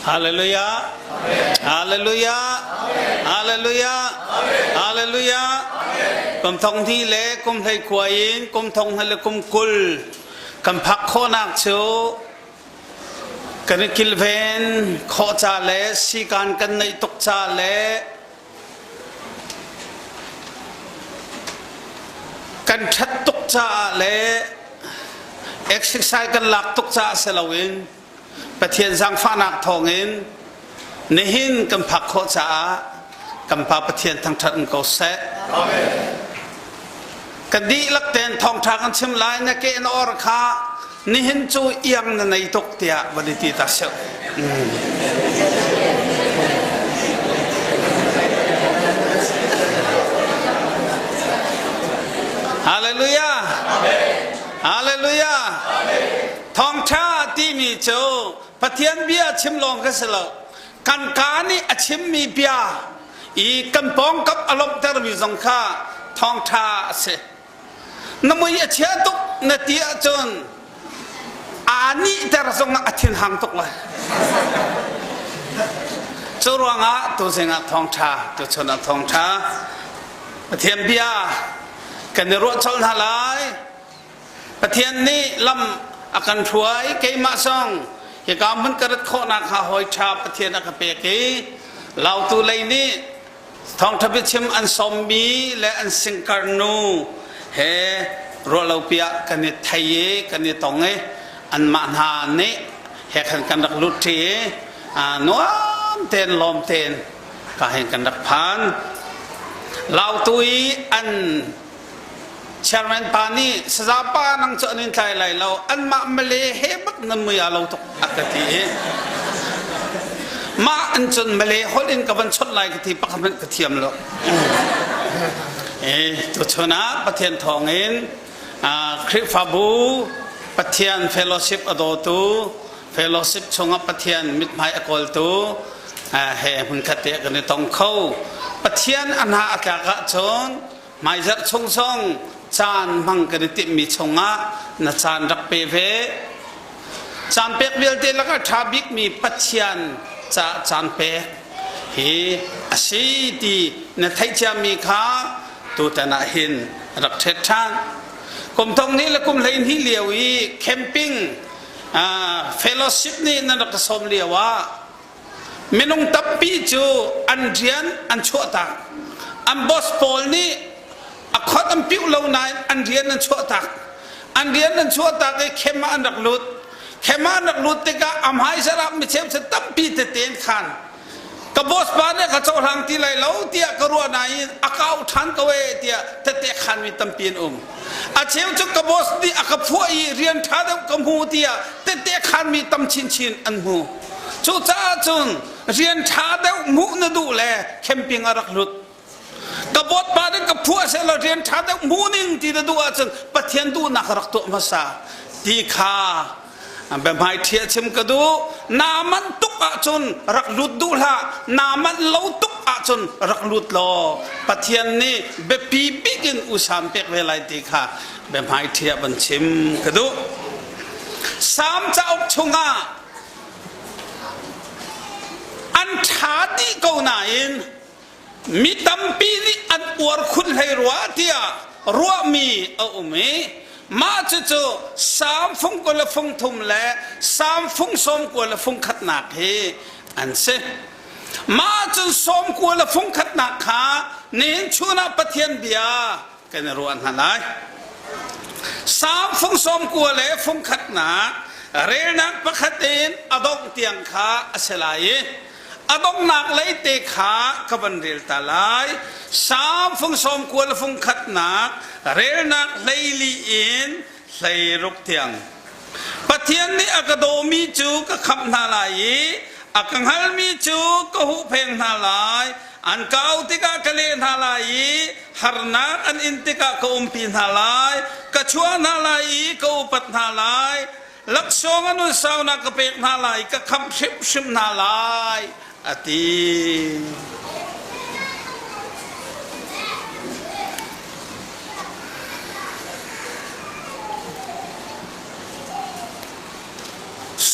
ฮาเลลูยาฮาเลลูยาฮาเลลูยาฮาเลลูยากุมทองที่เล็กกุมไทยขวายนกุมทองฮัลกุมกุลกุมพักโคนักโชกันกิลเวนโคจาเลสีการกันในตุกจาเลกันชัดตุกจาเลเอ็กซ์ไซส์กันหลักตุกจาเซลวินประเทศสังฟานักทองอินนิหินกัมพักโคจากัมพาประเทศทางทันโกเซกันดีลักเตนทองทางกันชิมลายนักเกนอร์คานิหินจูเอียงในตุกเตียวันดีตาเซลฮาเลลูยาฮาเลลูยาทองชาที่มีโจประเทศเบียชิมลองกันเสลกันการนี่ชิมมีเบียอีกันปองกับอารมณ์เตอร์มีสงค่าทองชาเสนมวยเชียตุกนาทีจนอันนี้แต่ละสงฆ์อธินหังตุกเลยจรวงะตัวเสงทองชาตัวชนะทองชาประเทศเบียกันในรถชนหาลายประเทศนี้ลำอาการถวยเกยมาซองเหตุการณ์มันกระโดดนักหาหอยชาประเทศนักเปกีเราตัวเลยนี่ทองทบิชิมอันสมบีและอันสิงการนูเฮรถเราเปียกันในไทยกันในตองเออันมาหาเนี่เหตุกันนักลุทีนัวเต้นลมเต้นก็เห็นกันนักพันเราตัวอันเชาร์แมนปานีสซาปานังจนินไทยไหลเราอันมาเมเลเฮบักนันมือเราตุกอักตีมาอันจนเมเลฮอลินกับวันชดไหลกตีปักมันกระเทียมเราตัวชนะประเทศทองเองคริฟาบูประเทศเฟลโลชิพอโดตูเฟลโลชิพชงประเทศมิตรไมอโกลตูเฮมันขัดเตะกันในตองเข้าประเทศอันหาอากาศชนหมายจัดชงชงจานมังกรติมีชงะนาจานรักเปเวจานเปกเวลเตแล้วก็ทาบิกมีปัจเจียนจานเปกเฮอสีดีนาไทยจะมีข้าตัวแต่นาหินรักเทชานกลุ่มตรงนี้และกลุ่มเลนที่เลียวอีแคมปิ้งเฟลโลชิพนี่นั่นรักสมเลียวว่าไม่นุ่งตับปีจูอันเรียนอันชั่วตาอันบอสโพลนี่อคอดอันพิวเหล่านั้นอันเรียนอันชั่วตักอันเรียนอันชั่วตักไอ้เข้มอันดักลุดเข้มอันดักลุดติกาอัมไฮสระมิเชมสตัมปีเตเตนขันกับบอสปานเนี่ยเขาเจ้าทางที่ไรเล่าเตี้ยกรัวไหนอากาศทันกเวเตี้ยเตเตขันมีตัมปีนอาเชมจุกกับบอสที่อากาศพวกอีเรียนท่าเดียวกับหูเตี้ยเตเตขันมีตัมชินอันหูจุจ้าจุนเรียนท่าเดียวมุนดูแลเข้มปิงอันดักลุดกบฏปาร์กับพวกเซลเรียนชาติมูนิงที่ดูอาจารย์ปะเทียนดูนักรักตัวมาซาดีขาแบบไม่เทียชิมก็ดูนามันตุกอาจารย์รักลุดดูละนามันเล่าตุกอาจารย์รักลุดโลปะเทียนนี่แบบปีบิกินอุสามเปกเวลาดีขาแบบไม่เทียบันชิมก็ดูสามเจ้าชงอาอันชาติเก่าไหนมีตัมปีนี่อันอวดคุณให้รัวเตียรัวมีเอาไหมมาจู่ๆสามฟงกุลฟงทุมและสามฟงสมกุลฟงขัดหนักเฮอันเสมาจู่สมกุลฟงขัดหนักขาเน้นชูนาปะเทียนเบียกันรัวอันนั้นเลยสามฟงสมกุลฟงขัดหนักเรนักประคตินอดงเตียงขาอเสลายอดงนักเลยเตขาขบันเรียลตาลายสามฟงสมควรฟงขัดนักเรียนักเลยลีอินเลยรุกเตียงปะเทียนนี้อากาโดมีจูก็คำนาลายอากังฮัลมีจูก็หูเพลงนาลายอันเก่าติกากะเลนาลายฮาร์นักอันอินติกาก็ปีนาลายกะชัวนาลายก็อุปัตนาลายลักษณะนุสาวนักเปกนาลายก็คำชิมนาลายอติ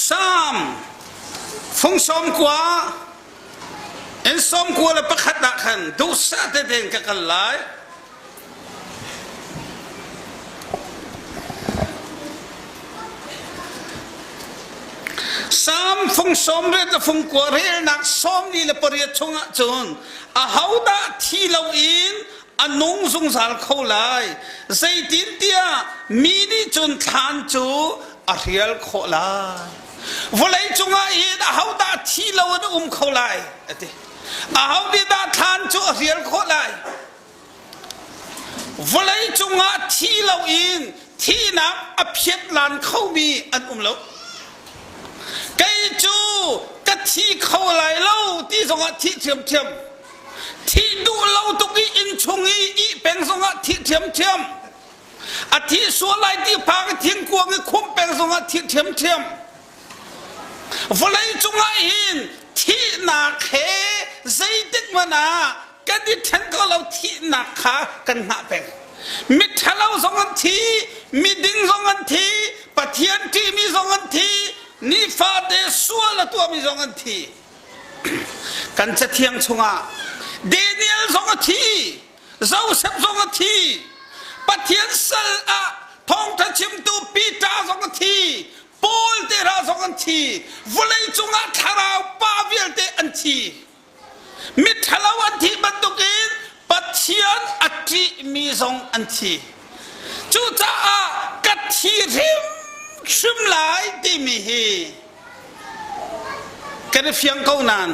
ซาม ฟงสมกว่าเอ็นสมกว่าเลยประคัดดักขันดูซาเด่นกันหลายสามฟงสมเรื่องฟงกว่าเรื่องนักสมนี่เลยปริยัติชงจนอาหาวดาที่เราอินอันนุ่งสงสารเขาเลยใจดินเดียมีนี่จนทานจูอาเรียลเขาเลยวันไหนจงอินอาหาวดาที่เราเขาเลยอาหาวดีดาทานจูอาเรียลเขาเลยวันไหนจงที่เราอินที่นักอภิษลานเขามีอันเราไก่จูกะที่เขาไหลเล่าที่สงฆ์ที่เทียมที่ดูเราตุกีอินชงอีเป็นสงฆ์ที่เทียมอาทิส่วนไหลที่พากทิ้งกวงคุ้มเป็นสงฆ์ที่เทียมวันไหนจงอินที่นักเฮใจติดมานากันที่ฉันก็เราที่นักขากันหาเป็นมิถะเราสงฆ์ที่มิดิ้งสงฆ์ที่ปะเทียนที่มีสงฆ์ที่นี่ฟาเดสัวละตัวมีสองอันทีกันจะเทียงชงเดเนียลสองอันทีเจ้าเซฟสองอันทีปะเทียนเซลอะทองทัชิมตูปีตาสองอันทีโปลเตระสองอันทีวลัยจงทาราวปาเวลเตอันทีมิถลาวันทีบรรทุกินปะเทียนอัติมีสองอันทีจุดากัดทีริมชิมหลายที่มีเฮกันเฟียงเขานาน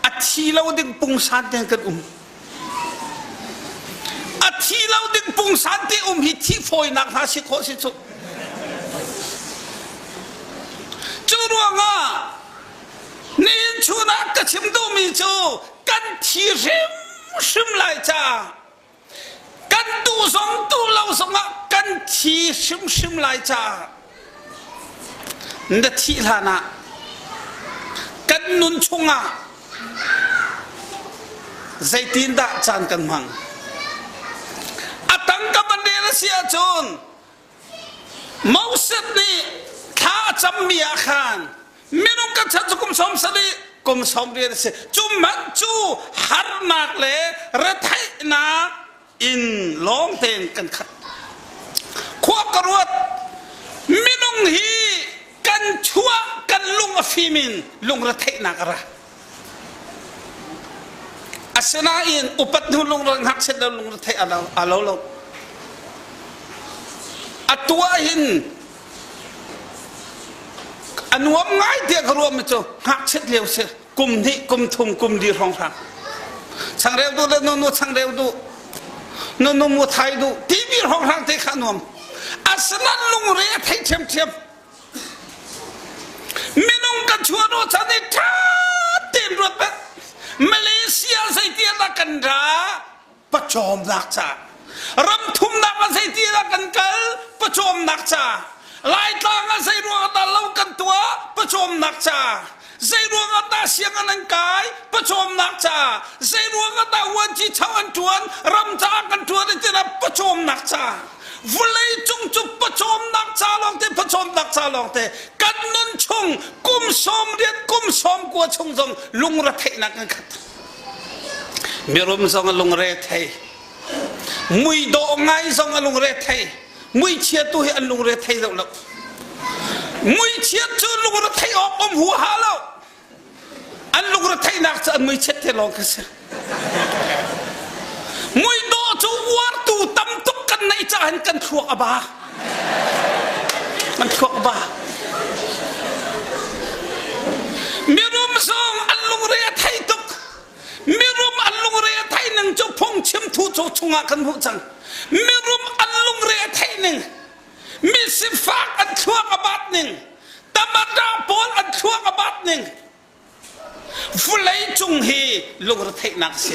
อาทิเราดึงปุ่งสันเดกันอาทิเราดึงปุ่งสันที่ฮิตที่ฝอยนักหาสิโคสิจุจูรัวงะนี่ชูนักกระชิมดูมีจูกันที่ริมชิมหลายจ้ากันดูสองดูเราสองกันที่ชิมหลายจ้านั่นที่ลานะกันนุนชงใจตินดาจานกันมังอาตังกับบันเดลเสียจนมอสนี่ท้าจำมีอาคารไม่รู้กันฉันจะกุมสมสลีกุมสมเรียนเสียจุมันจูฮาร์นักเล่ระไทนักอินลองเตนกันขัดขวบกระวดไม่รู้ฮีกันชั่วกันลุงอฟิมินลุงระเทนักระอาศนาอินอุปัตนุลุงระหักเสด็จลุงระเทอาลาลอัตัวอินอันวมง่ายเดียกรวมมิจูหักเสด็จเลี้ยวเสกุมนี้กุมทุมกุมดีรองพังช่างเร็วดูแล้วโน่ช่างเร็วดูโน่มัวไทยดูทีวีรองพังเตะขนมอาศนาลุงเรียไทยเทียมไม่น้องกันชัวร์โรชันนี่ท่าเต็มรถแบบมาเลเซียใส่เตียนักกันราประจอมนักจ่ารำทุ่มนักใส่เตียนักกันกัลประจอมนักจ่าลายตางใส่รวงตาเล่ากันตัวประจอมนักจ่าใส่รวงตาเสียงอันกายประจอมนักจ่าใส่รวงตาวันจีชาวอันจวนรำจากันตัวนี่จะรับประจอมนักจ่าวันเลยจงจุบประชมนักชาลองเตประชมนักชาลองเตกันนุนชงกุมสมเรียนกุมสมกัวชงจงลุงระเทนักกันขัดมีรวมสองลุงเรเทมุยโดง่ายสองลุงเรเทมุยเชียตัวให้ลุงเรเทแล้วมุยเชียจูลุงระเทออกหัวหาแล้วอันลุงระเทนักจะมุยเชียเทลองกันเสียมุยโดจูวัดตูตั้มตุกกันในจานกันทั่วอบามันทั่วอบามีรุมสองอันลุงเรียไทยตุกมีรุมอันลุงเรียไทยหนึ่งจะพงชิมทูโจชงกันผู้จังมีรุมอันลุงเรียไทยหนึ่งมีสิฟากอันทั่วอบาหนึ่งตามาดาปอนอันทั่วอบาหนึ่งฟุลัยจุงฮีลุงเรียไทยนักเส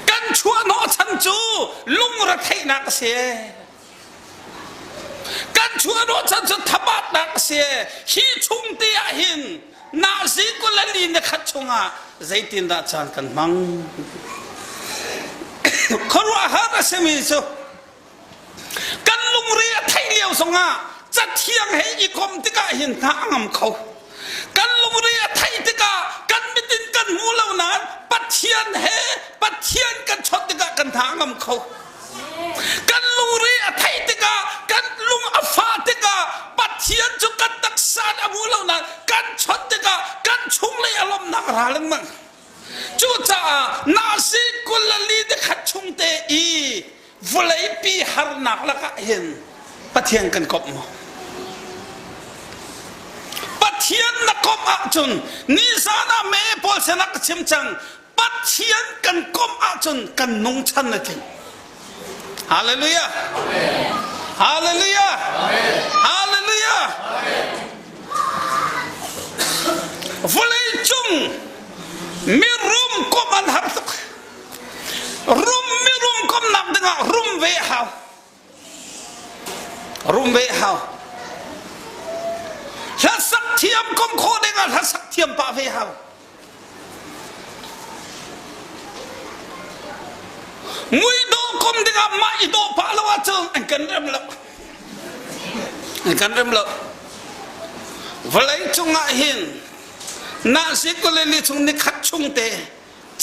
กันชัวนอชันจูลุงระเทนักเสียกันชัวนอชันจูทับนักเสียฮีชุงเตียหินนาซีกุลลีนขัดชงใจตินดาจานกันมังครัวหาเสมิจูกันลุงเรียไทยเลี้ยวสงจะเที่ยงให้อีกคมที่กะหินทางเขากันลุงเรียไทย ราลังมั้งจู่จ้านาซีกุลลีเดขัดชงเตอีวลัยปีฮาร์นักละก็เห็นปะเทียนกันกบมั้งปะเทียนนักกบอาจุนนิสานาเมย์พอลเสนักชิมจังปะเทียนกันกบอาจุนกันนงชันนะทีฮาเลลูยาฮาเลลูยาฮาเลลูยาวลัยจุงมีรุมกบอันหับตุกรุมมีรุมกบนักดึงรุมเวหาวรุมเวหาวถ้าสักเทียมกบโคดึงถ้าสักเทียมป่าเวหาวมุยโดกบดึงมาอีโดป่าละว่าจึงอันกันเริ่มละอันกันเริ่มละวลัยจุงอาหินนาสิกุเลลิชงนิขัดชงเต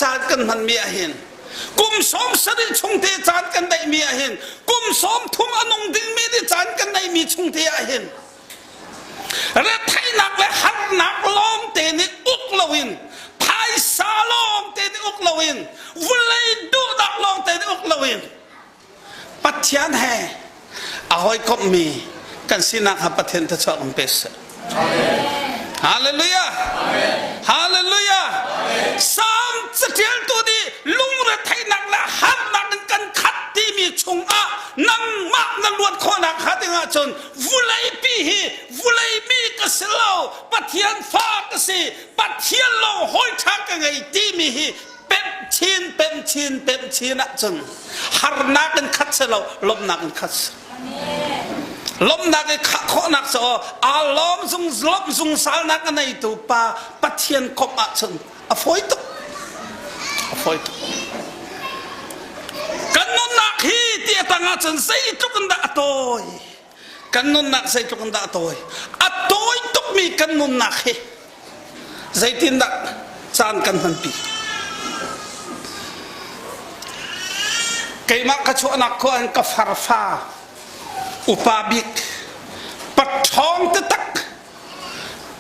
จานกันมันมีอาหินกุมสมสริชงเตจานกันได้มีอาหินกุมสมทุมอนงดิงมีได้จานกันได้มีชงเตอาหินและไทยนักและหันนักล้อมเตนิอุกลวินไทยสาล้อมเตนิอุกลวินวลัยดูดักล้อมเตนิอุกลวินปัจจัยแห่เอาไว้ก็มีกันสินักหับประเทศทศกัมเปสฮาเลลูยาฮาเลลูยาสามสเตียลตัวนี้ลุงเรไทยนักและหันนักกันขัดที่มีชงอะนังมากนังลวดคนนักขัดงาจนวุไลปีฮีวุไลมีกษลาวปัทยันฟ้ากษีปัทยันลงหอยชักกันไงที่มีฮีเป็นชินนะจนหานักกันขัดเสลาวลบนักกันขัดลมนักขัดข้อนักโซอารมณ์ลมซุงสารนักในตัวป่าปัทยันกบอาจนอฟอยตุกันนนนักฮีที่ตั้งอาจนใส่ทุกันดาโตยกันนนนักใส่ทุกันดาโตยอัตโตยตุกมีกันนนนักฮีใส่ตินดักจานกันทันปีไก่มักกระชวนักko an ka farfa upabik patong tetak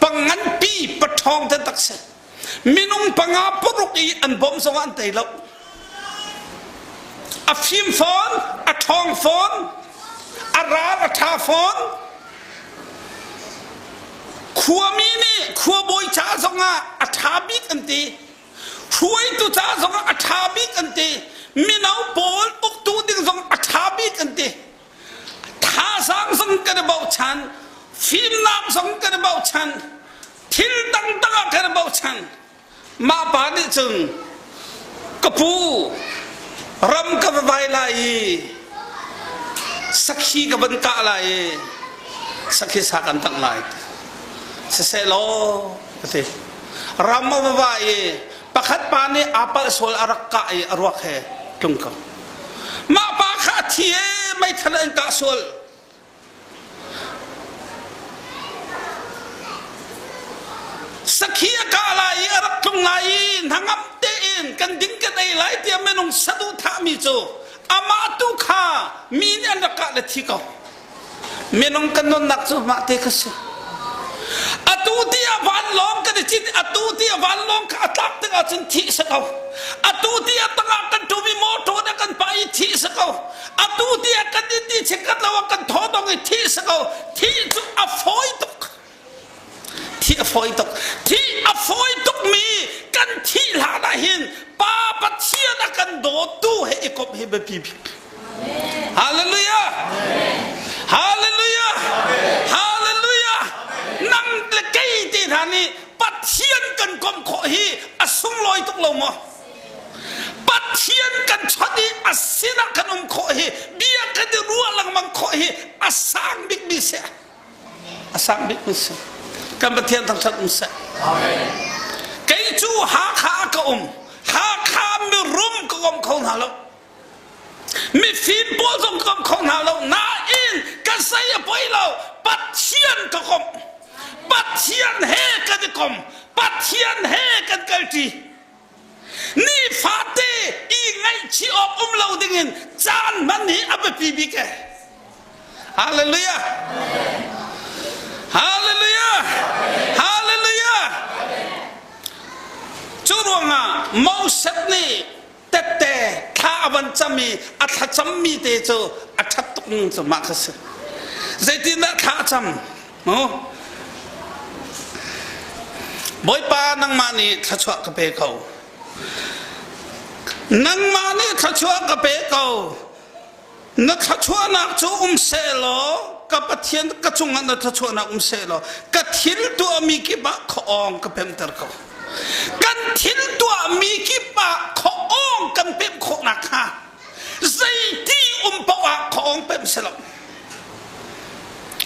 pangan pi patong tetak se minung pangapuruk I an bom songan tailo a phim phone a thong phone a rar a tha phone khua mi ni khua boy cha songa a tha bik anti khuai tu cha songa a tha bik anti minau bol uk tu ding song a tha bik anti tha sang song kan bau chan phim nam song kan bau chan thil dang dang kan bau chan ma pa ni chung kapu ram ka vai lai sakhi ka ban ka lai sakhi sa kan tang lai se lo ate ram ma vai pakhat pa ni apal sol arak ka ai arwak he tung ka ma pa kha thie mai than ka sol sakhi ka lai arak tung lai nangam te in kan ding ka dai lai ti menung sadu tha mi cho ama tu kha min an ka le thi ka menung kan non nak chu ma te ka se atu dia van long ka chin atu dia van long ka atak ta chin thi sakau atu dia tanga kan tu mi mo tho da kan pai thi sakau atu dia kan ti chekat lawa kan tho dong thi sakau thi chu a foi tok thi a foi tok thi a foi tok mi kan thi la da hin pa pa chia da kan do tu he ekop he be pi hallelujah hallelujah hallelujah nang le kai ti thani pat hian kan kom kho hi asung loi tok lo mo pat hian kan chadi asina kanum kho hi bia ka de ruwa lang mang kho hi asang big bi se asang big bi se kan pathian thang chat se amen kai chu ha kha ka ha kha mi rum ko kom khon ha lo mi fin po song kom khon ha lo na in kan sai poi lo pat hian ka komปัทยันเฮกันกมปัทยันเฮกันเกลีนี่ฟาเตอีไงชีออกเราดิ่งจานมันนี่อับปีบิกฮาเลลูยาฮาเลลูยาฮาเลลูยา มอสนี่แต่ถ้าวันจะมีอัฐจำมีเตโจอัฐตุงจะมากสิใจที่นักข้าจำโอ้บอยป้านังมานี่ทัชวะกระเปเขานังมานี่ทัชวะกระเปเขานักทัชวะนักจูเซโลกับปะเทียนกระจุงนักทัชวะนักเซโลกระทิลตัวมีกี่บะขอกับเพิ่มเติมเขากันทิลตัวมีกี่ปะของกันเป็นของนักฮะใจที่ปะวะของเป็นสลับ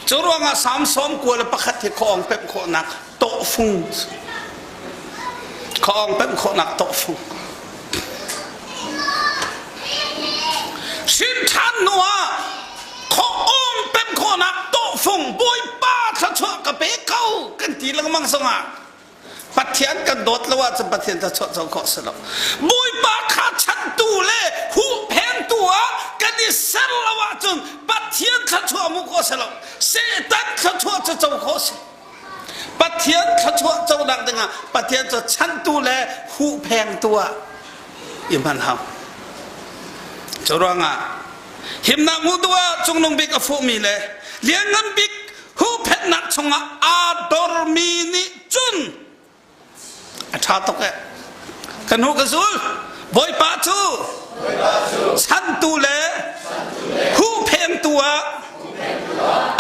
จรวงสามสมกวนประคัตที่ของเป็นของนักโตฟุงของเป็นของนักโตฟุงสินทันนัวของเป็นของนักโตฟุงบุยป้าทัชวะกับเบเก้ากันทีละมังสงะปัจเจียนกันโดดแล้วว่าจะปัจเจียนจะชดเจ้าขอสลับบุยป้าขาชันตูเล่หูแพงตัวกันดิเซลละว่าจนปัจเจียนขัดชัวมุขสลับเสตันขัดชัวจะเจ้าขอสปัจเจียนขัดชัวเจ้าดังดึงอ่ะปัจเจียนจะชันตูเล่หูแพงตัวอิมันเฮาจรวงอ่ะหิมนักมุดว่าจงลงบิกอฟูมีเลยเลี้ยงเงินบิกหูแพงนักชงอ่ะอาดอร์มีนิจุนชาตกะกันหูกระสุลบอยปาจูชันตูเลหูเพงตัว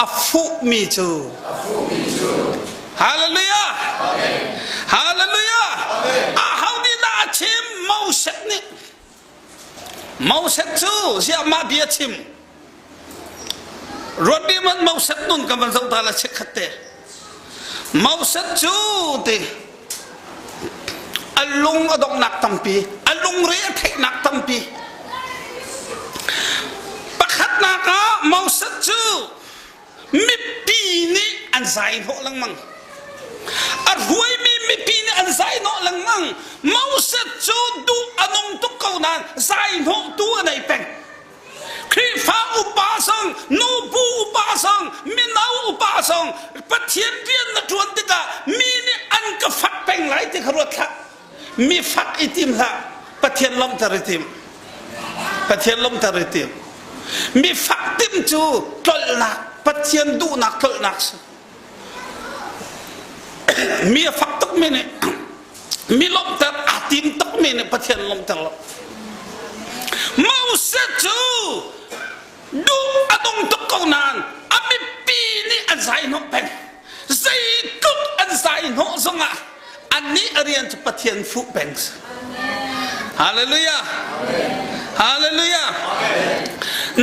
อฟุมีจูฮาเลลูยาฮาเลลูยาฮาวดีนาชิมมอเสกนี่มอเสกจูเสียมาเบียชิมรถดีมันมอเสกนุ่นกับมันสงตาละเช็คขัดเตะมอเสกจูตีอลุงอดงนักตั้มปีอลุงเรียไทยนักตั้มปีประคัตนักอ่ะมอสจูมิปีนี่อันใจโนลังมังอันหวยมีปีนี่อันใจโนลังมังมอสจูดูอนงตุกเขานั้นใจโนตัวไหนเป็นคริฟ้าอุปาสังนูปูอุปาสังมินาอุปาสังปะเทียนเรียนนักรวนติกามีนี่อันก็ฟักเป็นไรที่ขรวดค่ะมีฟักอิติมละปะเทียนลมตริติมปะเทียนลมตริติมมีฟักติมจูตลหนักปะเทียนดูหนักตลหนักมีฟักตกเมเนมีลมตรอาติมตกเมเนปะเทียนลมตรมาอุสจูดูอดงตกเขานานอามิปีนี่อันใจโนเป็นใจกุดอันใจโนสงะอันนี้เรียนจะปะเทียนฟุแบงส์ฮาเลลูยาฮาเลลูยา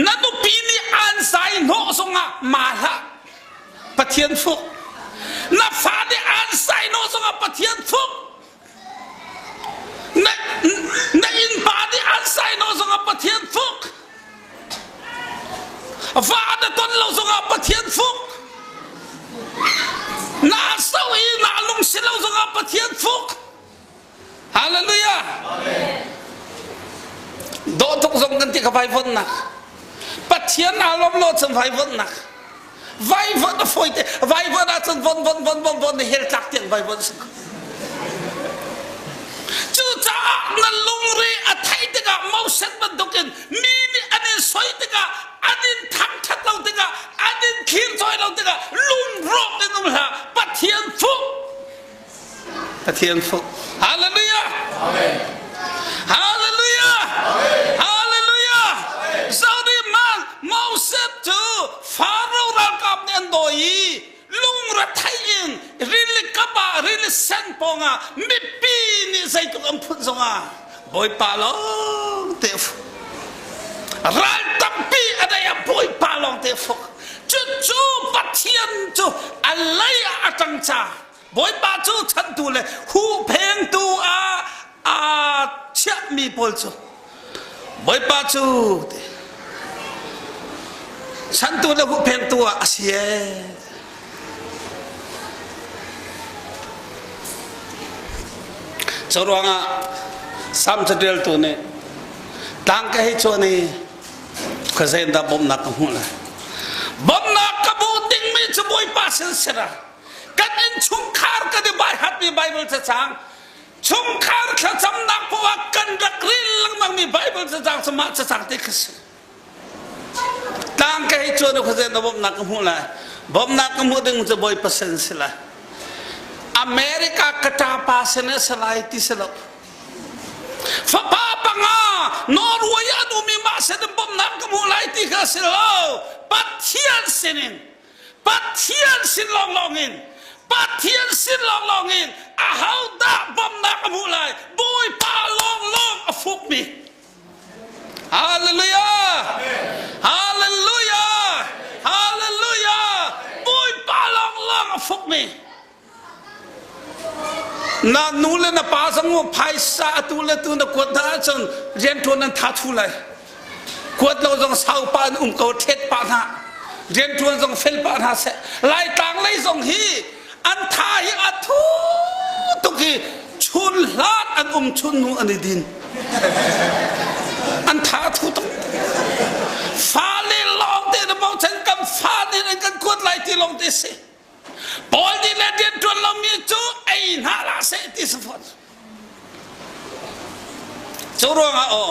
นั่นตุปีนี้อันไซโนสงะมาละปะเทียนฟุนับฟ้านี่อันไซโนสงะปะเทียนฟุในอินปานี่อันไซโนสงะปะเทียนฟุฟ้านี่ต้นเราสงะปะเทียนฟุนาสวีนาลุงสิเราสงะปะเทียนฟุกฮาเลลูยาโดนทุกสงกันที่กับไฟฝนนักปะเทียนอารมณ์โลดสมไฟฝนนักไฟฝนฝนไฟฝนอาจจะฝนเฮลจักเตียนไฟฝนจู่จ้านั่นลุงรีอัฐิติกะมอเสกมันตุกินมีนี่อันนี้สวยติกะอันนี้ทั้งชัดเราติกะอันนี้ขีดซอยเราติกะลุงรบนี่นุ่มละปะเทียนฟุกปะเทียนฟุกฮาเลลูยาฮาเลลูยาฮาเลลูยาซาดีมันมอเสกจูฟาโรห์รักกับเนนโดยลุงรัฐยินริลิกบะริลิเซนปงะมิปีนี่ใส่กุลพุนสงะบอยปาลองเตฟรัลตัมปีอะไรอะบอยปาลองเตฟจู่ปัจเจียนจู่อะไรอะจังจ้าบอยปาจู่ฉันดูเลยหูเพลงตัวเชื่อมีพลจู่บอยปาจู่ฉันดูเลยหูเพลงตัวเสียจรวงสามสิบเดือนตัวนี้ตั้งแค่ให้ชัวนี่ก็เส้นตาบ่มนักกับหัวเลยบ่มนักกับบูติงมีจะบอยป้าเสียเสียกันอินชุมคาร์กันได้ใบหัดมีใบเบิลจะจางชุมคาร์เขาจำนักพ กันรักรินลังมังมีไบเบิลจะจังสมาจะจังติกสต่างกันให้ชวนเราเจนบบนักมูละบบนักมูดึงจะบ่อยเปอร์เซ็นต์สิละอเมริกากระตาปาเสนสลายที่สลบฟ้าปังนอร์เวย์ดูมีมาเสนบบนักมูลายที่ก็สิลาวปัทเทียนสินินปัทเทียนสิลองลองอินปัทเทียนสิลองลองอินอาหาวดาบบนักมูลายบุยปาลองลองฟุกมีฮาเลลูยาฮาเลลูยาฮาเลลูยาบุยปาลองลองฟุกมีนานูเลนะป้าสังวไพศาตุเลตุนกวดนาจนเรียนทวนนั้นทัดทุเลยกวดเราต้องสาวปานเกาเทศปานะเรียนทวนต้องเฟลปานะเสไล่ต่างไล่ส่งฮีอันทายอัทุตุกีชุนลาดอันชุนนูอันดินอันท้าทุตฟ้าเล่ลองเดินมองฉันกับฟ้าเดินกันกวดไล่ที่ลงเตสิบอลดีเล่นเดินจนเรามีจูไอ้น่าละเสติสฟอนจูรวงอ่ะอ๋อ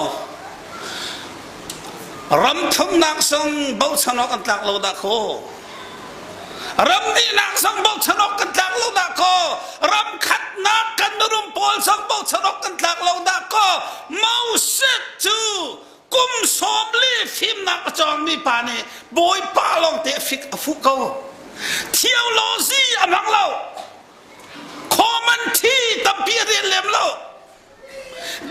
รำทุ่มนักส่งบุษนกันตักโลดาโครำดีนักส่งบุษนกันตักโลดาโครำขัดนักกันรุมปอลส่งบุษนกันตักโลดาโคเมาเสจูกุมสอบลีฟิมนักจองมีปานีบอยปาลองเตะฟิกฟุกโกเทียวโลซีอันนังเราคอมันที่ตับเปียเรียนเล่มเรา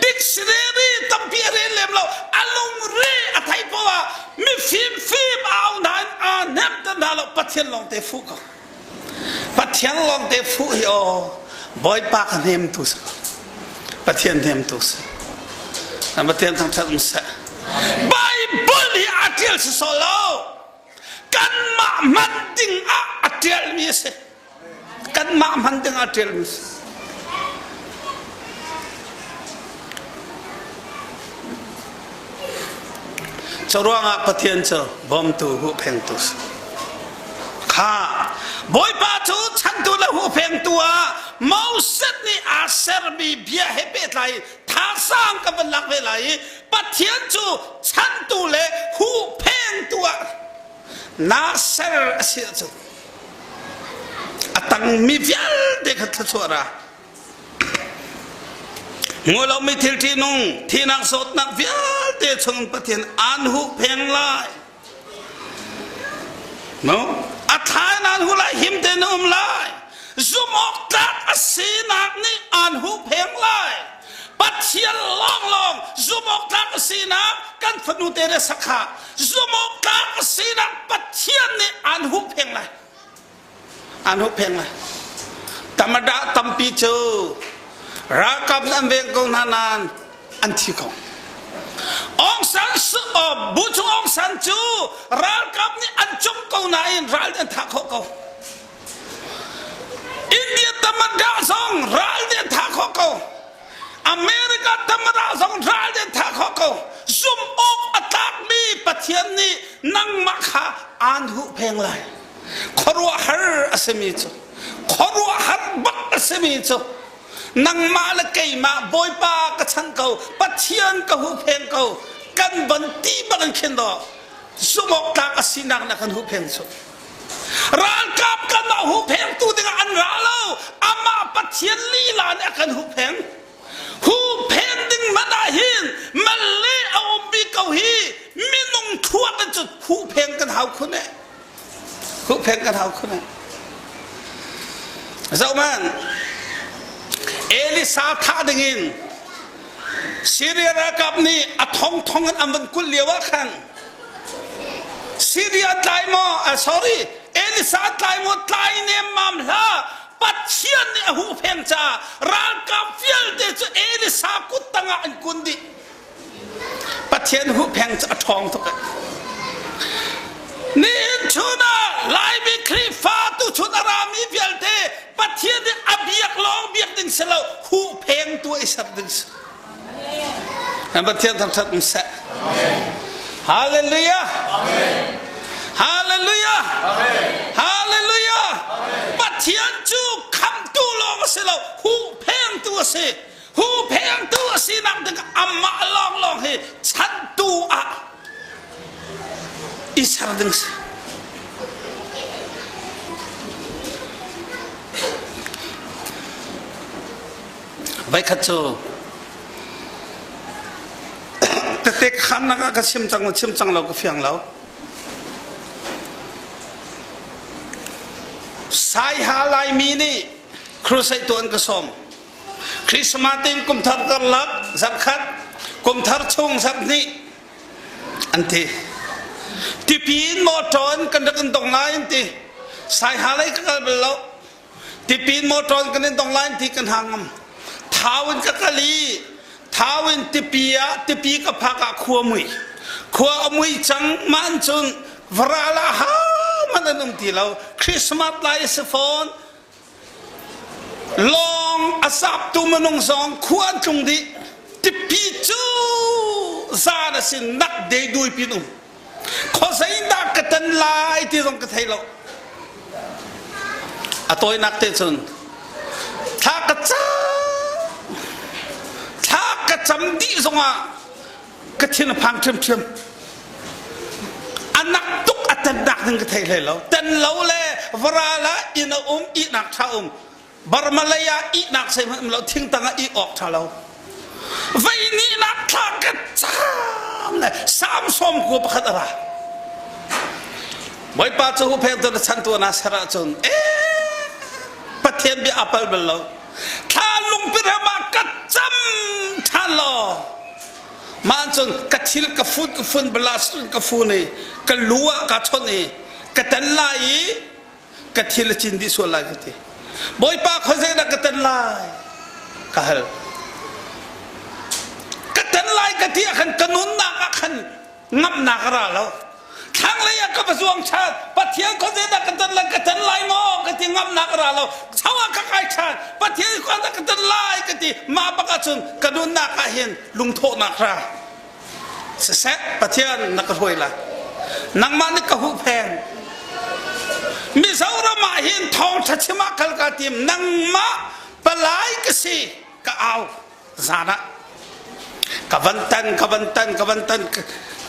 ดิกชันนารีตับเปียเรียนเล่มเราอารมณ์เร่อธิปว่ามีฟิมเอาหนานอ่านเน็บตันดาเราปัจเจียนลองเตะฟุกปัจเจียนลองเตะฟุกโอ้บอยปากเนมตุสปัจเจียนเนมตุสอันปัจเจียนทั้งทั้งสะไบเบิลที่อาเทียลสโซโลกันมามันดิ้งอาเทียลมีเสกันมามันดิ้งอาเทียลมีเสจรวงอาปเทียนเจอบอมตูหูเพงตุสข้าบอยปาจูฉันตัวละหูเพงตัวเมาเสตนี่อาเซอร์บีเบียเฮเปตไลท่าสร้างกับลักเวลัยปเทียนจูฉันตัวละหูเพงตัวนาเซอร์เสียจูตั้งมีวิลเด็กทัศวระงูเราไม่ทิลที่นุ่งที่นักสดนักวิลเด็กชงปฏิญอันหูเพลงลายมั้งอัฐานันหูลายหิมเตนุ่มลายจุมอกตักสีนักนี่อันหูเพลงลายปัจเจียนลองจุมอกตักสีนักกันฟนุเตเรสักขาจุมอกตักสีนักปัจเจียนนี่อันหูเพลงลายอันหูเพลงลายธรรมดาตัมปีจูรักกับนันเวงกงนานอันที่เขาองสันสุบุจูองสันจูรักกับนี่อันจุงกงนายรัลเดนทักเขาอินเดียธรรมดาส่งรัลเดนทักเขาอเมริกาธรรมดาส่งรัลเดนทักเขาซุ่มอกอัตากมีปะเทียนนี่นั่งมักหาอันหูเพลงไรขรัวฮาร์อสมิจูขรัวฮาร์บักอสมิจูนังมาละเกยมาบอยปากระชันเขาปัจเจียนกับหูเพลงเขากันบันตีบังเข็นดอสมองตากสินักนักหูเพลงสุดร้านกับกันมาหูเพลงตัวเด็กอันร้าเล่าอามาปัจเจียนลีลาเนี่ยกันหูเพลงดึงมาได้หินมันเล่เอาบีเกาฮีมีนุ่งทั่วกันจุดหูเพลงกันเท้าคุณเนี่ยหูเพลงกันเท้าคุณเนี่ยเจ้ามันเอลิซาท่าดึงซีเรียรักกับนี่อัทองกันอันเป็นกุลเลียวขันซีเรียตายมั้งsorry เอลิซาตายมั้งตายเนี่ยมัมลาปัจเจียนเนี่ยหูเพนจ้ารักกับฟิลเดชเอลิซากุตังอันกุนดิปัจเจียนหูเพนจ้าทองทุกคนนี่ชุดอะไลบิครีฟาตุชุดอารามีฟิลเดปัจเจียนเนี่ยอับยักลองเบียกดึงเสลาหูเพนตัวไอ้สัตว์ดึงอันปัจเจียนทำสัตว์มุสะฮาเลลูยาฮาเลลูยาฮาเลลูยาปัจเจียนจูคำตัวลองเสลาหูเพนตัวเสหูเพนตัวเส สีนักดึงอัมมาลองให้ฉันดูอ่ะอิสระดึงไว้ขัดโจแต่เด็กขันนักก็ชิมจังเราก็เฟียงเราสายหาลายมีนี่ครูใส่ตัวอันกระสมคริสต์มาตินกุมทาร์กันลักสักขัดกุมทาร์ชงสักนี้อันที่ที่ปีนมอตอนกันดักันตรงไลน์ที่สายหาลายกันเป็นเราที่ปีนมอตอนกันดันตรงไลน์ที่กันหางท้าวินกับกะลีท้าวินที่ปีกับพักกับขัวมุยจังมันจนวราลาฮามันนั่นที่เราคริสต์มาสไลฟ์โฟนลองอาศับตัวมันงสองควรจงดีที่ปีจูซาดสินักเดดูปีนุ่มขอใส่นักกตันลายที่ตรงกระเทยเราอะตัวนักเตะจนถ้ากระจำดีสงะกระเทียนพังเชื่อมอันนักตุกอัตนักนึงกระเทยเลยเราแต่เราเลยวราละอินอีนักชาบารมาลายาอีนักใส่เราทิ้งตั้งอีออกชาเราไว้นี่นักทางกระจามเลยสามสมกูประคัตระไว้ป้าจูเพลตัวฉันตัวนาสระจนประเทศบีอัปเปิลเบลล์ถ้าลุงพิรามากระจำท่านล่อมันจนกระทิลกระฟุนเบลาสุนกระฟูนี่กระลัวกระชนนี่กระตันไลกระทิลจินดิส่วนไลกระทิบอยป้าเขาเสียนักกระตันไลกะเฮลกระตันไลกระทิขันกระนุนนักขันงับนักระแล้วทั้งเลยกับประสวงชาติปะเทียนเขาเสียนักกระตันไลกระตันไลงอกระทิงับนักระแล้วชาวกะไก่ชาติปะเทียนเขานักกระตันไลกระทิมาปะกะจุนกระนุนนักเห็นลุงโทนักระเสร็จปะเทียนนักถวยละนังมันนี่กะหูแพงมิสาวรามาเห็นทองชัชมาคัลกาติมนังมาปลายกษีกะเอาซานะกะวันตัน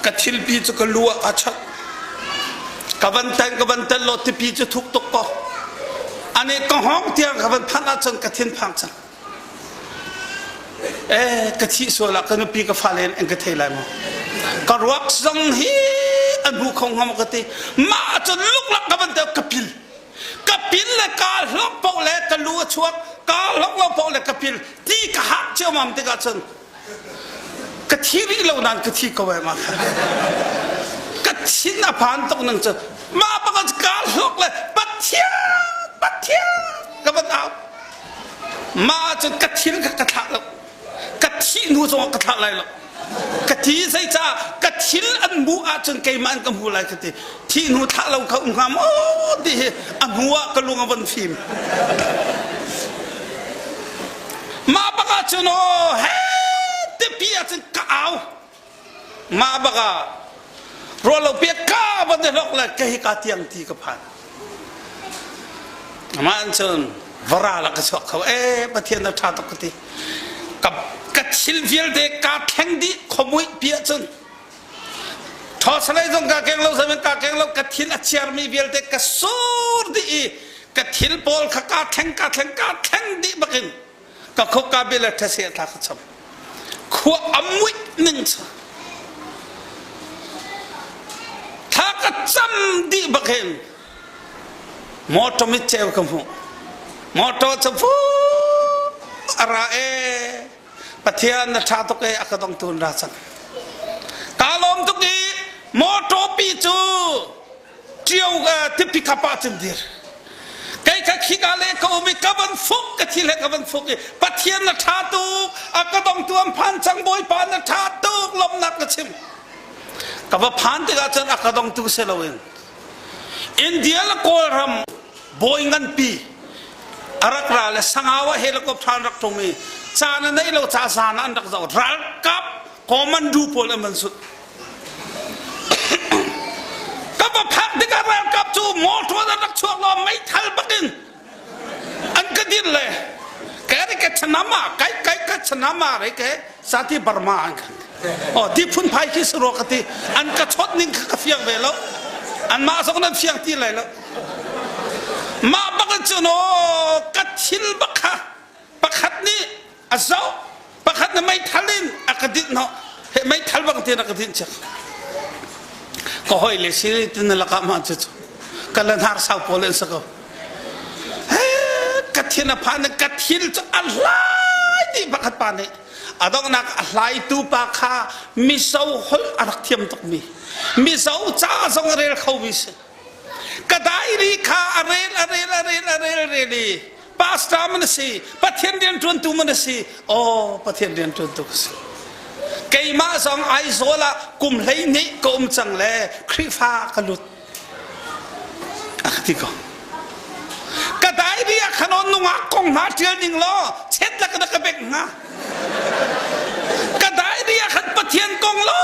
กะทิลปีจะกะลัวอาชัดกะวันตันโลติปีจะทุกตกปออันนี้ก็ห้องเตียงกะวันพันอาจนกะทินพังจังกะทิส่วนละกันปีกะฟาเลนเองกะเทยไรมั้งกะรักสังฮีอันบุคงหามกะติมาจนลุกลักกะวันเดียวกะปิลเลยกาล็อกปอกเลยกะลัวชวกกาล็อกเราปอกเลยกะปิลที่กะหักเจ้ามันติกะจนกะทิริเรานั่นกะทิก็ไว้มากะทิน่ะผ่านตรงนั้นจะมาปะกะกาล็อกเลยปัดเทียกะวันเอามาจนกะทิกะทะแล้วกะทินูจงกะทะอะไรหรอกกะทิใส่จ้ากะทิอันบูอาจนไกมันกับหูอะไรกะทิที่นูทะเราเขาอุ้งคำโอ้ดิอันหัวกะลุงวันฟิล์มมาบักจนโอ้เฮ้ติปีอาจนกะเอามาบักรอเราเปียกาบันเดลอกเลยกะฮิกาเตียงตีกับพันมาอันจนวราละกะชกเขาประเทศนับชาตกติกับกระชิลฟิลเดกาแข่งดิขมุยเปียจนทอสไลจงกาแข่งเราสมัยกาแข่งเรากระทิลอัจฉริมีฟิลเดกสูรดีกระทิลบอลขากาแข่งดิบักินก็ขกาเบลทัศน์ทักษะขัวอมุยหนึ่งถ้ากระจำดิบักินมอตมิเจวกันหูมอตจะฟูอะไรปะเทียนชาตุกอักต้องตุนราสันกาลมตุกีมอตปีจูเจียวทิพิคาปาจินดีร์ไก่ขี้กาเล็กก็มีกบันฟุกกะทิเล็กกบันฟุกปะเทียนชาตุกอักต้องตัวพันจังบอยปานชาตุกลมนักกระชิมกับว่าพันที่อาจารย์อักต้องตุกเซลวินอินเดียละโกรำบอยงันปีอารักราเลสังหาวะเฮลิคอปเตอร์รักตรงนี้จานนั้นเราจะสานอันดักเรารักกับคอมันดูพลมันสุดกับพักที่การรักกับจูมอทัวร์นักช่วงเราไม่ทันบักินอันก็ดิ้นเลยแกนี่แก ชนะมาไก่ก็ชนะมาอะไรแกสาธิบารมากันอ๋อที่พุ่นภัยที่สโรกติอันกระชดนิ่งกระเฟียงไปแล้วอันมาสองนั้นเฟียงที่ไรแล้วมาบักจุนโอกัดชิลบักฮะบักฮัดนี่อาเจ้าบักฮัดนี่ไม่ทัลินอักดินเนาะไม่ทัลบักที่นักดินจักก็หอยเลสิตินละกามาจุดกันแล้วหาสาวโพลินสักกัดที่นับพันกัดฮิลจะอะไรที่บักฮัดปานนี่อาดองนักอะไรตูปากข้ามิสาวหอลอันเทียมตกมิสาวจ้าสงเรลเขาวิเศษกระไดรีข้าเรลปาสตามันสิปะเทียนเดียนจวนตูมันสิโอ้ปะเทียนเดียนจวนตูสิเกี่ยมาสองไอโซละกุมเลยนี่กุมจังเลยคริฟ้ากลุดอะที่ก็กระไดรีขนมนุ่งกงมาเจียนิงล้อเช็ดละกันกระเบกงากระไดรีขัดปะเทียนกงล้อ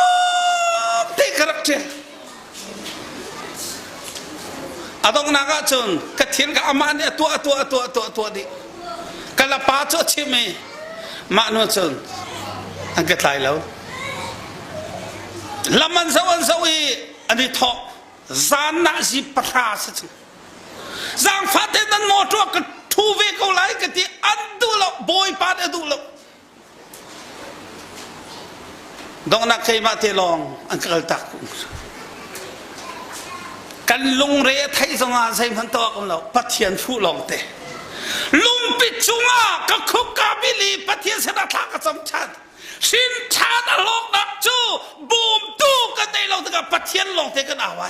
ที่กระเจอาดองนักจนกระเทียนกับอามันเนี่ยตัวดิกะละปาโจชิเมมาโนจนอันก็ตายแล้วละมันสวันสวีอันนี้ทอกจานนาจีปราศจจางฟาเตนันโมตัวก็ทูเวกเอาไลก็ที่อันดูแล้วบอยปาดดูแล้วดองนักเคยมาเทลองอันก็ตักกันลุงเรียไทยสงอาใส่พันตัวกันแล้วปะเทียนผู้ลองเตะลุงปิดจุงอาก็คุกกาบิลีปะเทียนเสด็จทางกสมชัดสินชาดโลกนักจูบูมตู้กันได้เราถึงกับปะเทียนลองเตะกันเอาไว้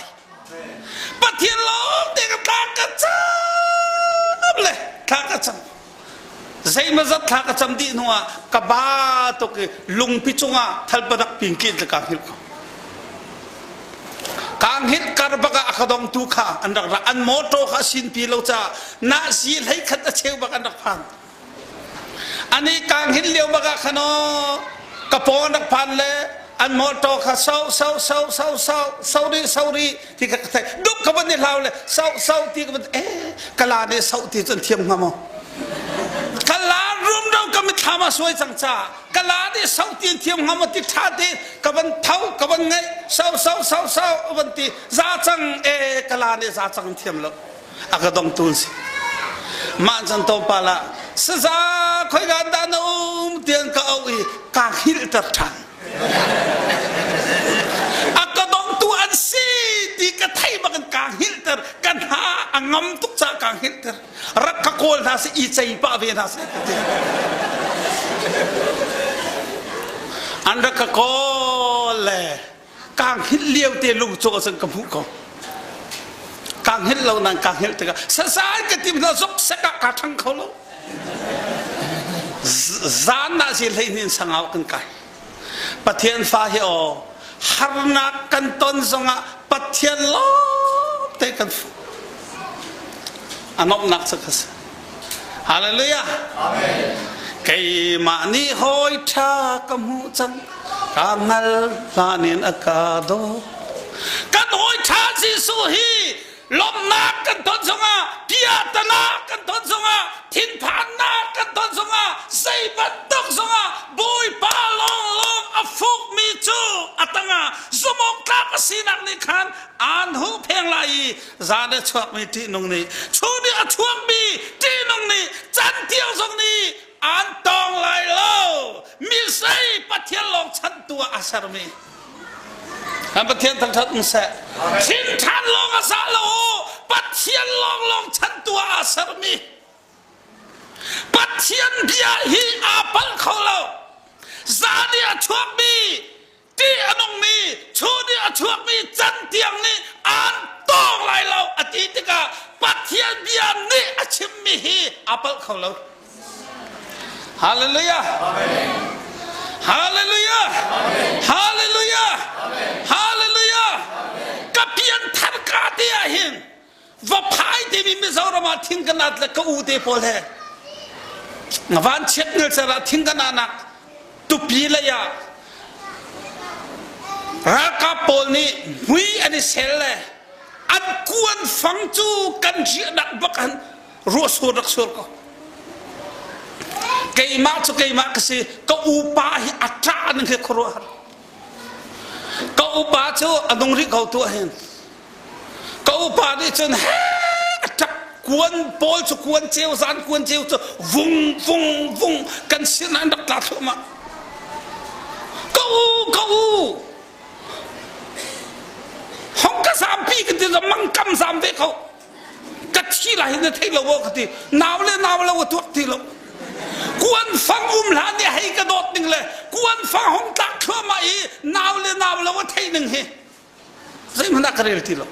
ปะเทียนลองเตะกันทางกันจ้าเลยทางกันจ้าใส่มาจัดทางกันจ้าดีนัวกบ้าตัวqueลุงปิดจุงอาทัลปนักปิงกินจะการหิลการฮิตการบักอาคดองตุขาอันดักอันโมโตข้าสินปีเราจะน่าสีให้ขัดเชี่ยวบักอันดักพันอันนี้การฮิตเลี้ยวบักอาขนกระโปงอันดักพันเลยอันโมโตข้าเศร้าดีที่กระไทยดุกบันนี่เราเลยเศร้าที่กบันกะลาเนี่ยเศร้าที่จนเทียมงามกะลารวมเราก็ไม่ทำมาสวยจังจ้ากะลาเนี่ยเศร้าที่เทียมงามที่ท่าที่กบันเท้ากบันไงเศร้าวันที่ซาจังกะลาเนี่ยซาจังเทียมแล้วอากาศต้องตุนสิมันจันโตปาละสซาคอยกันดานเตียนก็เอาอีกางฮิลตัดทันอากาศต้องตุอันซีดีกระไทยมากันกางฮิลตัดกันหาอังมตุกจากกางฮิลตัดรักขโกลนาสิอีใจป้าเวนาสิอันรักขโกลเลยกางฮิลเลี้ยวเตียลุงโจสังกบุกกางฮิลเรานั่งกางฮิลเตะสสารกติมนาซกเสกกาทังเขาโลจานน่าสิเลยนินสังเอากันไกปะเทียนฟ้าเหี่ยวฮาร์นักกันต้นสงะปะเทียนลบเตะกันอันนบนักสักสิฮาเลลูยาเกี่ยมานี่หอยชากมูจังกางัลลานินอากาโดกันหอยชาสิสุฮีลมนักกันต้นสงะพิยาตนากันต้นสงะทินผานนากันต้นสงะใส่บัดตกสงะบุยปาลองอฟุกมีจูอัตงะสมองกลับสีนักนิคันอ่านหูเพลงไหลจาเดชวกมีที่นงนี้ชูนี่ชวกมีที่นงนี้จันเที่ยวสงนี้อ่านตองไหลโลมีใส่ปะเทียนลองชันตัวอาสารมีอันปะเทียนทั้งทัดมุสะชินชันลองอาสาโลปะเทียนลองชันตัวอาสารมีปะเทียนเบียฮีอาปัลเขาโลซาเดียชวกมีที่อนงมีชูเดียชวกมีจันเตียงนี้อ่านตองไหลโลอดีตกะปะเทียนเบียนี่อาชิมมีฮีอาปัลเขาโลฮาเลลูยาฮาเลลูยาฮาเลลูยาฮาเลลูยากับเพียนทันกาเดียหินว่าพายที่มีมิซารามาทิ้งกันนัดและก็อูเดโพเลวันเช็ดเงินสระทิ้งกันนักตุปีเลยอะรักกับโพลนี้วิอันนี้เซลเลยอันควรฟังจูกันเจียดักบักันรัวสุรักสุรก็ keima chu keima kasi ka upa hi atra nang he khoro ka upa chu adong ri kau tu hen ka upa ni chun atra kuan pol chu kuan cheu san kuan cheu chu vung vung vung kan sin an dak la thuma ka u hong ka sam pi ka ti mang kam sam ve kau ka thi la hin thei lo wo ka ti naw le wo thuak ti lo kuan phang la ni hai ka dot ning le kuan phang hong tak thua ma i naw le wo thei ning he zai mana ka rel ti lo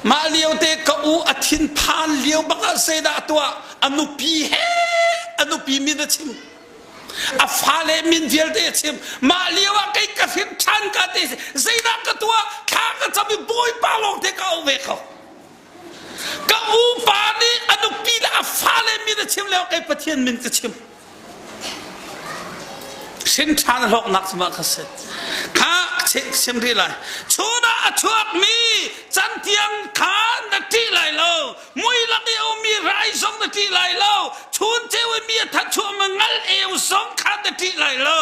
ma liu te ka u athin phan liu ba ka se da tua anu pi mi da chim a phale min vial de chim ma liu a kai ka fin than ka te zai da ka tua kha ka chabi boy pa long te ka u ve kho ka u pa ni anu pi la a phale mi da chim le kai pathian min ka chim sin than lok nak ma ka se kha sim ri lai chuna achuak mi chan tiang khan na ti lai lo mui la ki o mi rai song na ti lai lo chun che we mi tha chu mangal eu song khan na ti lai lo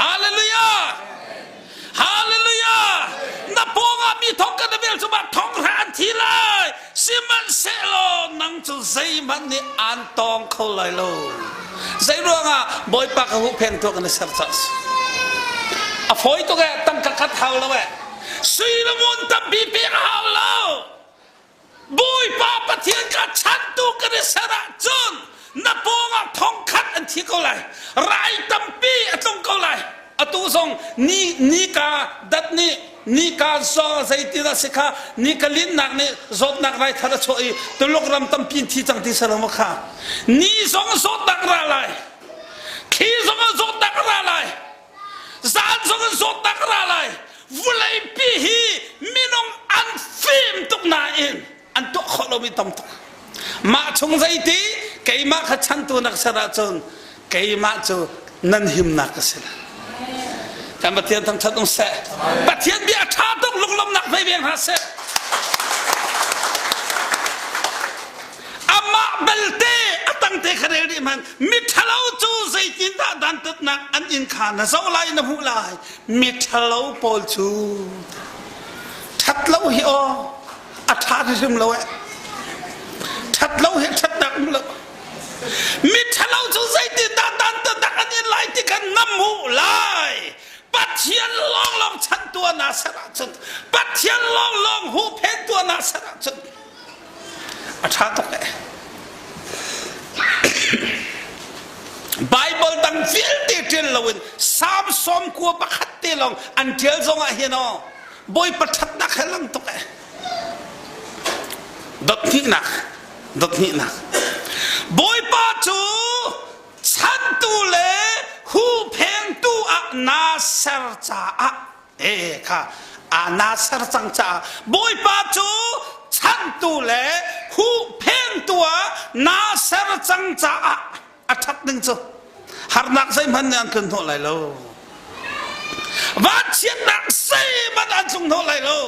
hallelujah hallelujah na ponga mi thong ka bel chu ba thong ran thi lai siman se lo nang chu zai man ni an tong khol lai lo zai ruanga boy pa ka hu pen to kan sar chas a phoi to ga tam ka khat hau lo we sui la mon tam bi bi hau lo boy pa pathian ka chan tu ka ne sara chun na ponga thong khat an thi ko lai rai tam pi atong ko lai atu song ni ka dat ni ka so zai ti da sikha ni ka lin nak ni zot nak rai thara choi to lok ram tam pin thi chang ti sara ma kha ni song zot nak ra lai khi song zot nak ra lai zan song zot nak ra lai vulai pi hi minong an fim tuk na in an to kholo mi tam tuk ma chung zai ti kai ma kha chan tu nak sara chon kai ma chu nan him nak ka sela kan pathian tam thatong se pathian bi atha tok luklom nak phai beng ha se ama belte atang te khare ri man mithalo chu zai tin da dan tat nak an in khan na zo lai na hu lai mithalo pol chu that lo hi o atha rim lo that lo hi that dak lo mithalo chu zai tin da dan tat nak an in lai ti kan nam hu lai pathian long chan tua na sara chut pathian long hu phen tua na sara chut atha to ke bible dang fil ti tel lawin sam som ko pakhat te long an tel zonga hiano boy pathat na khalang to ke dot ni na boy pa chu chan tu le hu phen tu a na sar cha a e kha a na sar chang cha boy pa chu chan tu le hu phen tu a na sar chang cha a athak ding chu har nak sai man nan kun tho lai lo va chiat nak sai man an chung tho lai lo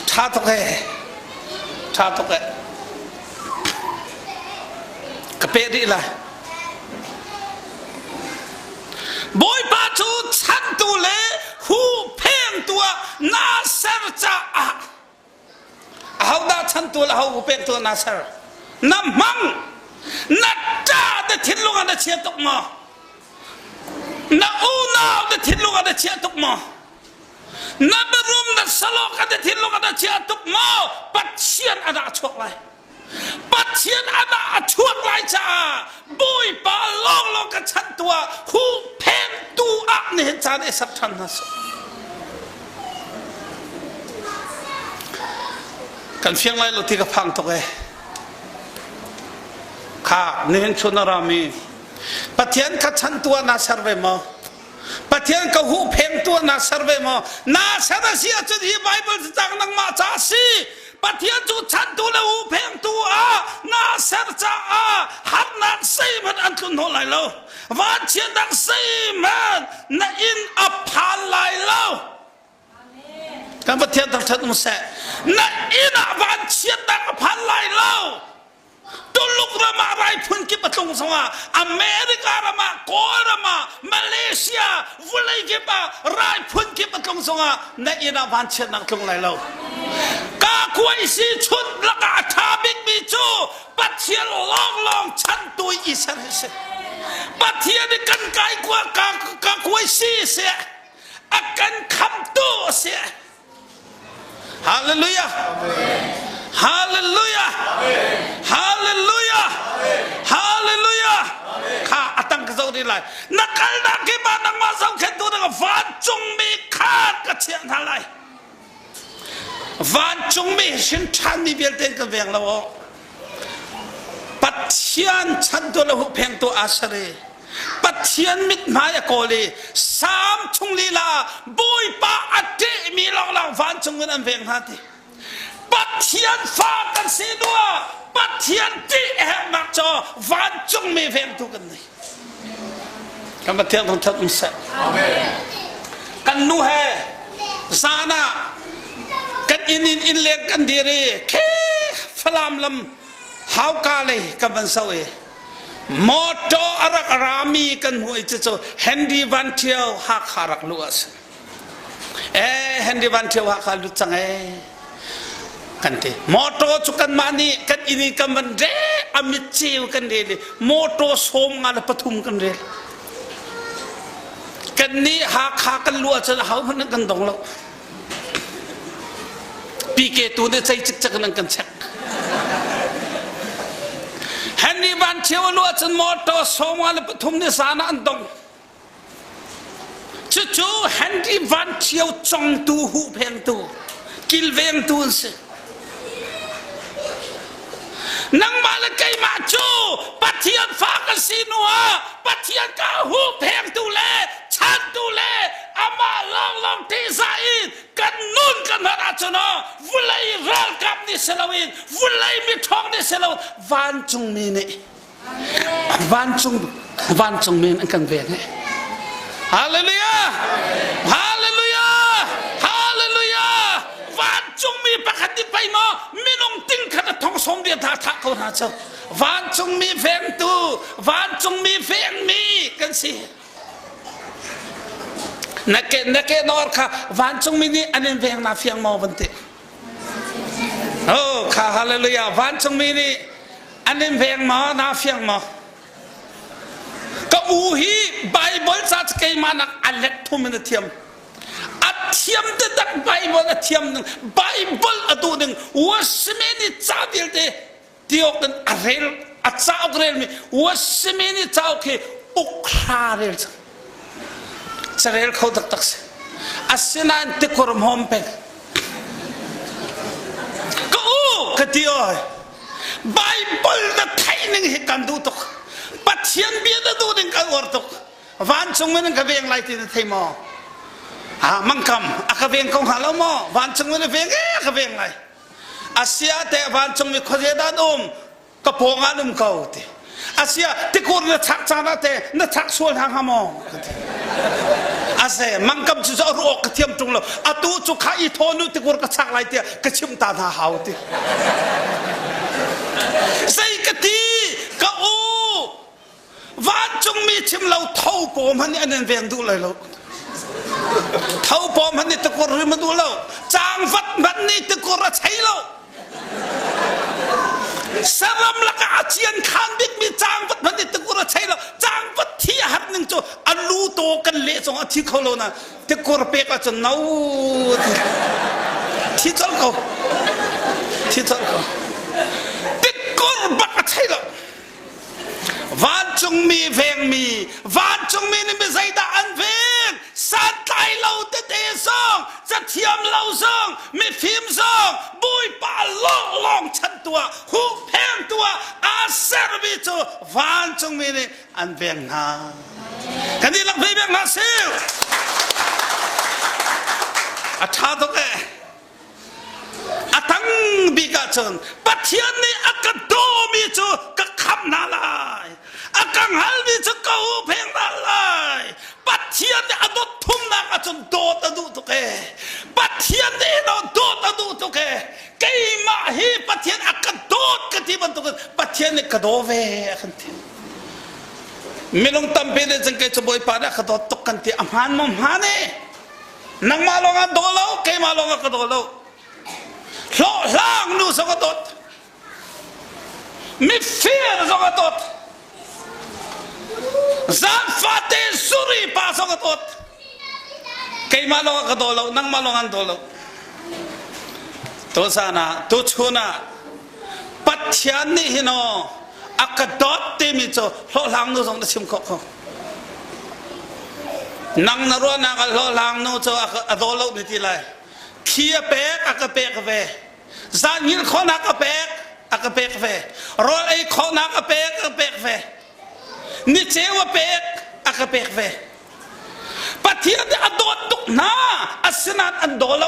tha to ke ka pe ri la boy pa chu chan tu le hu phen tua na sar cha a how da chan tu la hu phen tua na sar na mang na ta de thin lu ga chia tok ma na u na de thin lu ga chia tok ma na be rum na salo ka de thin lu ga chia tok ma pat chian ada chok lai pat chian ada chuak lai cha boy pa long ka chan tua hu phen tu a ne cha ne sap than na so kan fiang lai lo ti ka phang to ke kha nen chuna rami pathian ka chan tua na sarve mo pathian ka hu phen tua na sarve mo na sara si a chu hi bible chang nang ma cha si pathian chu chan tu le hu phen tu a na sar cha a hat na sai man an kun ho lai lo van chian dak sai man na in a phan lai lo amen kan pathian tak chat mu sa na in a van chian dak a phan lai lo งสงะอเมริการามาโกรามามาเลเซียวุเลยเก็บารายพุ่นเก็บตรงสงะในอินาวันเชนักตรงไหนเรากาควยสีชุดละกาทาบิกบิจูปัจเจียลองฉันตัวอิสราเอลปัจเจียนี่กันไกกว่ากาควยสีเสียอากันคำตัวเสียฮาเลลูยาฮาเลลูยาฮาเลลูยาฮาเลลูยาข้าตั้งกระโจนได้นักการนักกีฬานักมาสาวแข่งตัวนักฟันจงมีขาดกระเทียนอะไรฟันจงมีฉันชันมีเบียร์เต็นกันเวียงแล้วปัจเจียนฉันตัวเราเพียงตัวอาศัยปัจเจียนมิตรหมายกอลีสามชงลีลาบุยปะอัดเจมีหลังฟันจงเงินเวียงทันทีปัจเจียนฟ้ากันสีดัวปัจเจียนจีแหกนักจอฟันจงมีเวียงทุกันเลยกันมาเที่ยงต้องทักมิเสกันนูเฮซานากันอินเลี้ยงกันดีรีเคฟลามลำฮาวกาเลยกันบันสวยมอโตอารักรามีกันหัวจิตโจเฮนดีวันเทียวหักขารักลุสเฮนดีวันเทียวหักขาลุจังกันทีมอโตจุกันมานี่กันอินกันมันเรอมิจิวกันเดลีมอโตสมงานปฐุมกันเรกันนี้หักขากันลุสเขาพนักกันตรงแล้วปีเกตัวเนี่ยใจจิตจักนังกันเช็คเฮนรี่วันเชียวลัวจนมอโตสมวันปฐุมนิสานันตงจู่ๆเฮนรี่วันเชียวจงตูหูเพียงตูกิลเวงตูนสินังมาละไกมาจูปัทยันฟ้ากันสีนัวปัทยันกาหูเพียงตูเล่ฉันตูเล่อามาลองที่สายกันนุ่นกันหาจนะวุเลยรักกับนิสลาวินวุเลยมีทองนิสลาวินวันจงมีนี่วันจงมีนั่นกันเวียนฮาเลลูยาฮาเลลูยาฮาเลลูยาวันจงมีปกติไปเนาะไม่ลงติ้งขัดทองสมเดียท่าเขาหาเจ้าวันจงมีเฟียงตูวันจงมีเฟียงมีกันสินักเก็ตนอร์ค่ะวันจงมีนี่อันนี้เวียงนาเฟียงมอวันติโอ้ค่ะฮาเลลูยาวันจงมีนี่อันนี้เวียงมอนาเฟียงมอก็อูฮีไบเบิลจะเกี่ยมานักอัลเลกทุมินเทียมอัดเทียมจะดักไบเบิลเทียมหนึ่งไบเบิลอดูหนึ่งวัชมินิจ้าเดียวเดียวกันอะไรอัดจ้าอะไรมีวัชมินิจ้าโอเคอุคราเรลจะเรียกเขาตักสิอาศัยนั่นติดกรมหอมเป็นก็กระเดียวไบเบิลนั่นไทยนึงให้กันดูตุกปัจเจียนเบียดดูดึงกันวอร์ตุกวันจงมันก็เวียงไล่ที่ไทยมอมังคำก็เวียงของฮาลามอวันจงมันเวียงก็เวียงไล่อาเซียแต่วันจงมีคนเดียดก็พงานเขาทีอาเซียที่คนนักชักจานแต่นักชักส่วนทางฮามออาเซียมังคำจะรู้กระเทียมตรงแล้วอาตูจุกขาอีโทนุที่คนกระชักไล่เดียกระชิมตาหาหาวทีใส่กะทิก็วันจงมีชิมเราเท่าปอมันนี่อันนั้นเวียงดูเลยเราเท่าปอมันนี่ตะกุรมันดูเราจางฟัดมันนี่ตะกุรใช้เราสลัมละกอาเจียนข้างบิ๊กมีจางฟัดมันนี่ตะกุรใช้เราจางฟัดที่หัดหนึ่งจู่อันรู้โตกันเละสองอาทิตย์เขาโลนะตะกุรเปียกอาจจะเน่าที่จอดเขาตะกุรบักใช้เราวันจงมีเวียงมีวันจงมีนี่ไม่ใช่ด่านเวียงสัตย์ไทยเราเตะซองจะเทียมเราซองมีฟิล์มซองบุยป่าลองชันตัวหูแพงตัวอาเซอร์บิโตวันจงมีนี่อันเวียงนากันนี่หลักเวียงนาซิลอาชาตกเออาทั้งบิกาจนปัจเจียนนี่อากาศโดมีจูก็คำนาลายอากังฮัลมีจูก็หูเพลงนาลายปัจเจียนนี่อดทุ่มนักจนโดดอดูตุกเอปัจเจียนนี่เราโดดอดูตุกเอไก่มาฮีปัจเจียนอากาศโดดกันที่มันตุกปัจเจียนนี่กระโดดเวกันที่ มีลงตั้มเป็นจังเกจบอยปานะขดตกกันที่อำหันมุมหันเองนังมาลงกันโดโลเกมาลงกันโดโลโลล่างนู่สกัดตดมีเฟียร์สกัดตดซันฟาเตสุริปาสกัดตดเกมาลงกันโดโลนังมาลงกันโดโลตัวสานะตัวชูนะปัจจัยนี้ฮิโนอักดอดเตมิโจโลล่างนู่สงตะชิมขบนังนรัวนังโลล่างนู่โจอักโดโลนิติไลเขียเปกอักเปกเวซานิลขอนักเปกอักเปกเวรอไอขอนักเปกอักเปกเวนิเจวเปกอักเปกเวปัจจัยนี้อดอดตุกนาอัศนันอันโดโล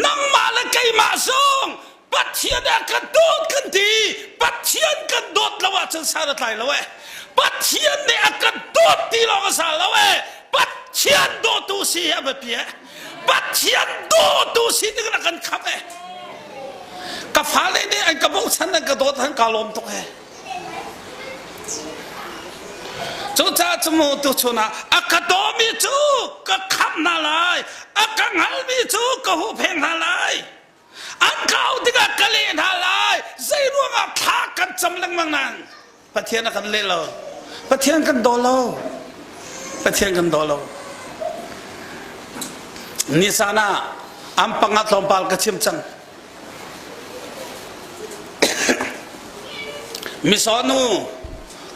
นังมาละไกมาซงปัจจัยนี้กระโดดกันดีปัจจัยกระโดดละว่าจะสารไทยละเว้ปัจจัยนี้กระโดดตีลงสารละเว้ปัจจัยโดดตูสีอะแบบนี้ปัจจัยโดดตูสีนี่ก็กันขับกับฟ้าเลยนี่ไอ้กระบอกฉันนั่นกระโดดทั้งกาลมตกจูจ้าจมูกตุชนะอักโดมีจูก็ขับนาลายอักงัลมีจูก็หูเพลงนาลายอันเขาที่ก็กะเลนาลายใจร่วงอับทากันจำลังมังนั้นประเทศนักกันเล่เราประเทศกันโดโลประเทศกันโดโลนิสานะอัมปังอัตลอมปาลกชิมจังมิสอนู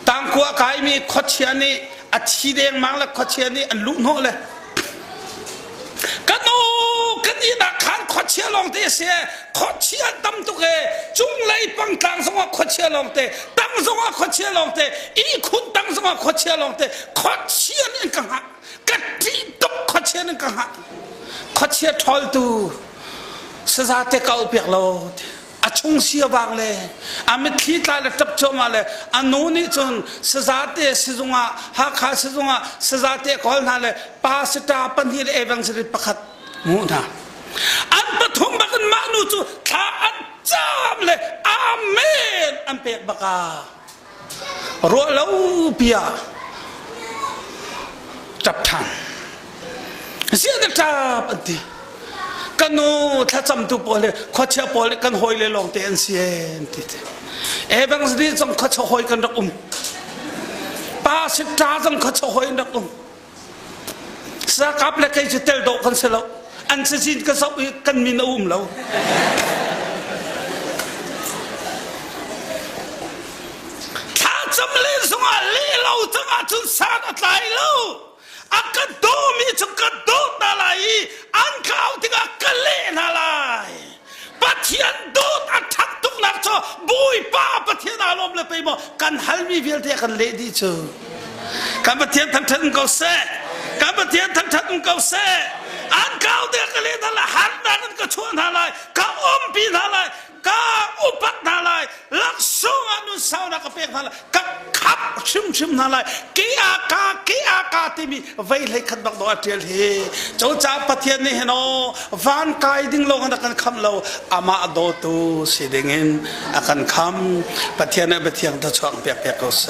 ต่างขั้วกายมีขดเชียนี่อัดชีเดียงมังและขดเชียนี่อันลุกโน่เลยกันโอ้กันนี่นักขันขดเชียลองเตะเสียขดเชียตั้มตุกเอจุงเลยปังตังสงฆ์ขดเชียลองเตะตั้งสงฆ์ขดเชียลองเตะอีคุณตั้งสงฆ์ขดเชียลองเตะขดเชียนี่กังหักกัดที่ตกขดเชียนี่กังหักขดเชียทอลตูสซาเตเกาเปียกโลอาชงเสียบางเลยอามิที่ตายแล้วจับโจมาเลยอาโนนี่จนสซาเตสิจงอาฮักขาสิจงอาสซาเตกอลนั่นเลยปาสตาปันที่เอวังสิริประคัดมูนาอันปฐมบักันมานูจูข้าอันจามเลยอาเมนอันเปียกบัการัวแล้วเปียจับทันเสียจะจับอันที่กันโน้ถ้าจำตัวพอเลยข้าเชื่อพอเลยกันหอยเลยลองเตียนเสียนติดเอวังสิจงข้าเชื่อหอยกันรักป้าสิตาจงข้าเชื่อหอยรักสักกับเลยใครจะเตลโดกันเสร็จแล้วอันเสียนก็สอบกันมีน้ำแล้วถ้าจำเลยสงฆ์เลี้ยเราจะอาจุนสารอะไรแล้วอักโดมีจุกโดดอะไรอันเขาที่อักเล่นอะไรปัจจัยโดดอัฐักตุกนักโจบุยป้าปัจจัยอารมณ์เลยไปหมดกันฮัลมีเวลเดียกันเล่ดีโจกันปัจจัยทั้งก็เสกกันปัจจัยทั้งก็เสกอันเขาที่อักเล่นอะไรหันนั่นก็ชวนอะไรก็ปีนอะไรก็อุปัตอะไรลักษณะนุสาวนักเปียกอะไรก็ขับชิมอะไรกีอาคาที่มีไว้เลยขัดบักดอเทียลเฮเจ้าจ่าปะเทียนนี่เห็นโอวันกายดิ้งลงกันกันคำเราอามาโดตูสิดิ่งอินอากันคำปะเทียนเนี่ยปะเทียนตะช่วงเปียกก็เส